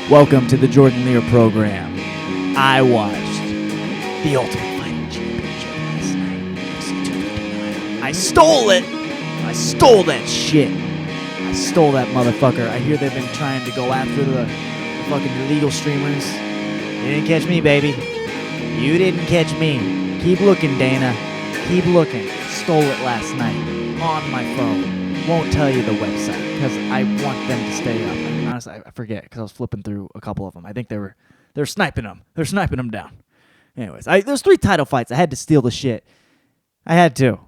Welcome to the Jordan Leer program. I watched the Ultimate Fighting Championship last night. UFC 259. I stole it. I stole that shit. I stole that motherfucker. I hear they've been trying to go after the fucking illegal streamers. You didn't catch me, baby. You didn't catch me. Keep looking, Dana. Keep looking. Stole it last night on my phone. Won't tell you the website because I want them to stay up. Honestly, I forget because I was flipping through a couple of them. I think they're sniping them. They're sniping them down. Anyways, there's 3 title fights. I had to steal the shit. I had to.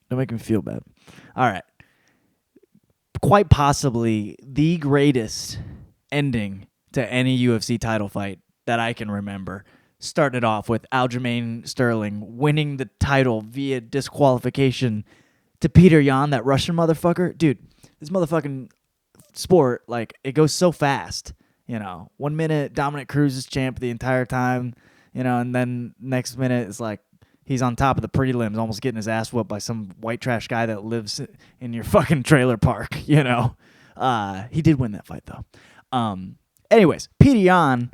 Don't make me feel bad. All right. Quite possibly the greatest ending to any UFC title fight that I can remember. Started off with Aljamain Sterling winning the title via disqualification to Peter Yan, that Russian motherfucker. Dude, this motherfucking sport, like, it goes so fast. 1 minute Dominic Cruz is champ the entire time, and then next minute it's like he's on top of the prelims almost getting his ass whooped by some white trash guy that lives in your fucking trailer park. He did win that fight though. Anyways, Peter Yan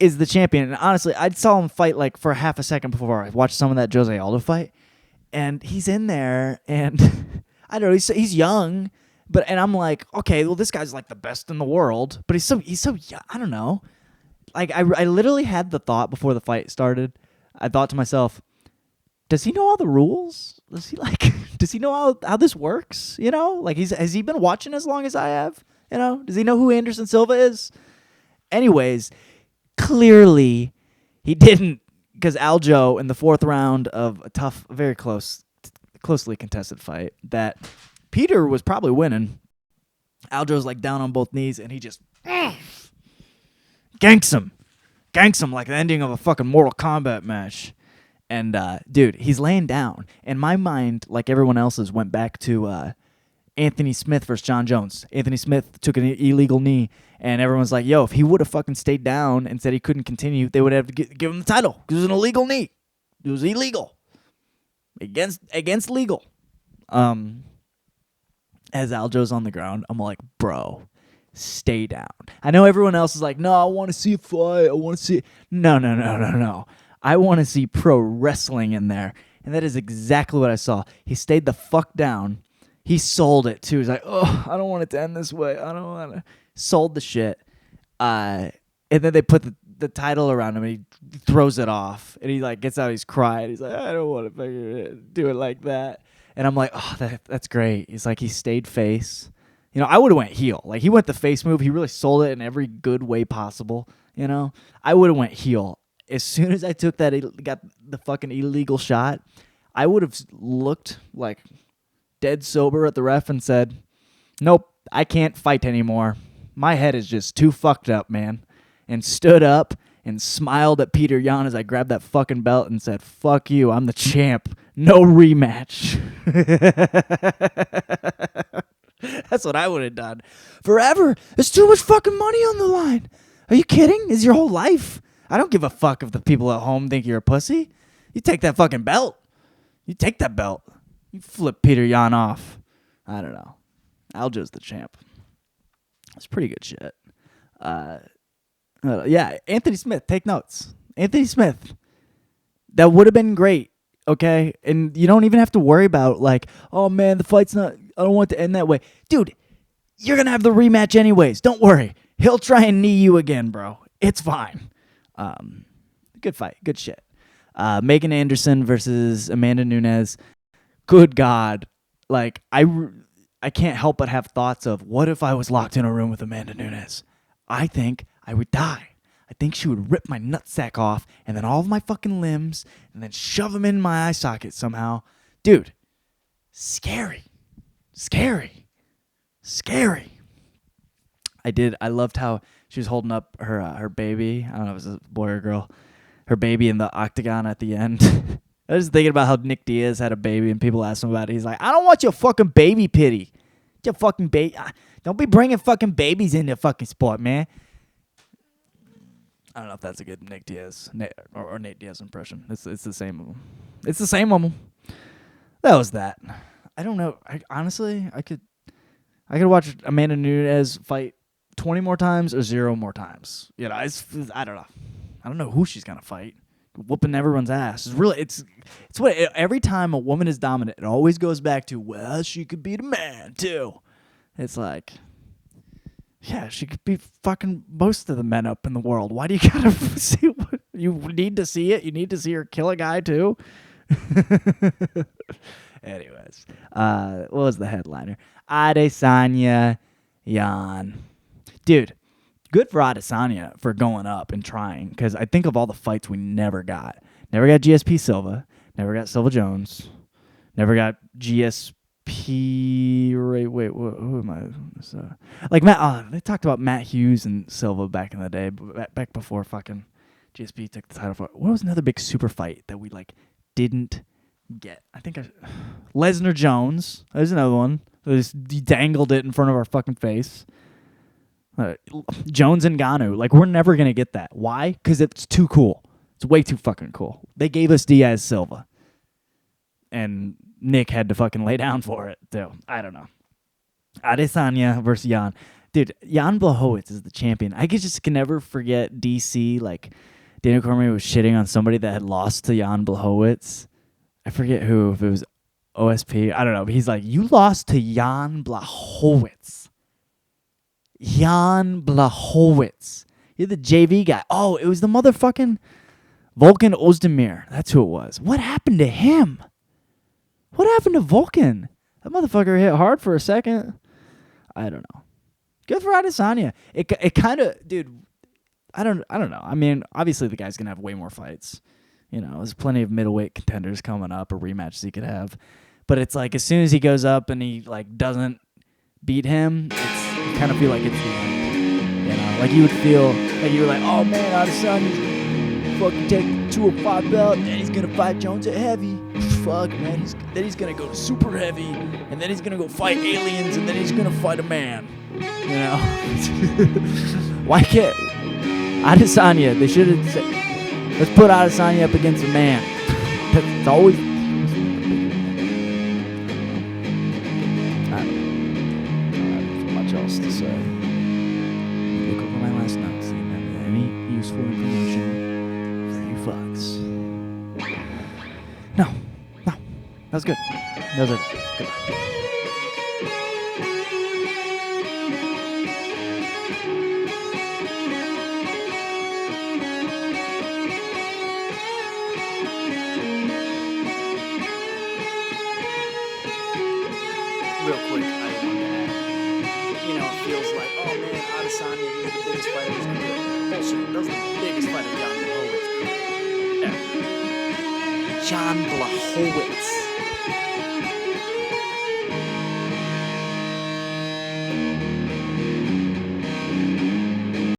is the champion, and honestly I saw him fight like for half a second before I watched some of that Jose Aldo fight, and he's in there, and I don't know, he's young. And I'm like, okay, well, this guy's like the best in the world, but he's so young. I don't know. Like, I literally had the thought before the fight started. I thought to myself, does he know all the rules? Does he know how this works? Like, has he been watching as long as I have? Does he know who Anderson Silva is? Anyways, clearly he didn't, because Aljo in the 4th round of a tough, very closely contested fight that Peter was probably winning. Aljo's like down on both knees, and he just ganks him like the ending of a fucking Mortal Kombat match. And dude, he's laying down, and my mind, like everyone else's, went back to Anthony Smith versus John Jones. Anthony Smith took an illegal knee, and everyone's like, yo, if he would have fucking stayed down and said he couldn't continue, they would have to give him the title because it was an illegal knee. It was illegal. Against legal. As Aljo's on the ground, I'm like, bro, stay down. I know everyone else is like, no, I want to see a fight. I want to see. No. I want to see pro wrestling in there. And that is exactly what I saw. He stayed the fuck down. He sold it, too. He's like, oh, I don't want it to end this way. I don't want to. Sold the shit. And then they put the title around him, and he throws it off. And he like gets out, he's crying. He's like, I don't want to do it like that. And I'm like, oh, that's great. He's like, he stayed face. I would have went heel. Like, he went the face move. He really sold it in every good way possible. I would have went heel. As soon as I got the fucking illegal shot, I would have looked like dead sober at the ref and said, nope, I can't fight anymore. My head is just too fucked up, man. And stood up and smiled at Peter Yan as I grabbed that fucking belt and said, fuck you, I'm the champ. No rematch. That's what I would have done. Forever. There's too much fucking money on the line. Are you kidding? Is your whole life? I don't give a fuck if the people at home think you're a pussy. You take that fucking belt. You take that belt. You flip Peter Yan off. I don't know. Aljo's the champ. It's pretty good shit. Yeah, Anthony Smith, take notes. Anthony Smith. That would have been great, okay? And you don't even have to worry about, like, oh, man, the fight's not, I don't want it to end that way. Dude, you're going to have the rematch anyways. Don't worry. He'll try and knee you again, bro. It's fine. Good fight. Good shit. Megan Anderson versus Amanda Nunes. Good God. Like, I can't help but have thoughts of, what if I was locked in a room with Amanda Nunes? I think I would die. I think she would rip my nutsack off and then all of my fucking limbs and then shove them in my eye socket somehow. Dude, scary. I loved how she was holding up her baby. I don't know if it was a boy or girl. Her baby in the octagon at the end. I was thinking about how Nick Diaz had a baby and people asked him about it. He's like, I don't want your fucking baby pity. your fucking baby. Don't be bringing fucking babies into fucking sport, man. I don't know if that's a good Nick Diaz or Nate Diaz impression. It's the same of them. It's the same of them. That was that. I don't know. Honestly, I could watch Amanda Nunes fight 20 more times or 0 more times. You know, I don't know. I don't know who she's gonna fight. Whooping everyone's ass. It's what every time a woman is dominant, it always goes back to, well, she could beat a man too. It's like, yeah, she could beat fucking most of the men up in the world. Why do you gotta see? You need to see it. You need to see her kill a guy too. Anyways, what was the headliner? Adesanya, Jan. Dude, good for Adesanya for going up and trying, because I think of all the fights we never got. Never got GSP Silva. Never got Silva Jones. Never got GSP. Wait, who am I? Like Matt. They talked about Matt Hughes and Silva back in the day, back before fucking GSP took the title fight. What was another big super fight that we didn't get? I think Lesnar Jones. There's another one. He dangled it in front of our fucking face. Jones and Ngannou. We're never going to get that. Why? Because it's too cool. It's way too fucking cool. They gave us Diaz Silva. And Nick had to fucking lay down for it, too. I don't know. Adesanya versus Jan. Dude, Jan Blachowicz is the champion. I can never forget DC. Daniel Cormier was shitting on somebody that had lost to Jan Blachowicz. I forget who, if it was OSP. I don't know. But he's like, you lost to Jan Blachowicz. Jan Blachowicz. You're the JV guy. Oh, it was the motherfucking Volkan Ozdemir. That's who it was. What happened to him? What happened to Volkan? That motherfucker hit hard for a second. I don't know. Good for Adesanya. It kind of, dude, I don't know. I mean, obviously the guy's going to have way more fights. You know, there's plenty of middleweight contenders coming up or rematches he could have. But it's as soon as he goes up and he doesn't beat him, you kind of feel like it's the end. You know, you would feel like you were like, oh man, Adesanya's gonna fucking take the 205 belt, and then he's gonna fight Jones at heavy. Fuck, man. Then he's gonna go to super heavy, and then he's gonna go fight aliens, and then he's gonna fight a man. You know, why can't Adesanya? They should have said, let's put Adesanya up against a man. That's always. To say. Look over my last notes. See if I have any useful information for you fucks. No. That was good. Those are good. Real quick, I wanted to add. It feels like, oh man, Adesanya is the biggest fighter. Bullshit. That was the biggest fighter, Jan Blachowicz. Yeah. Jan Blachowicz.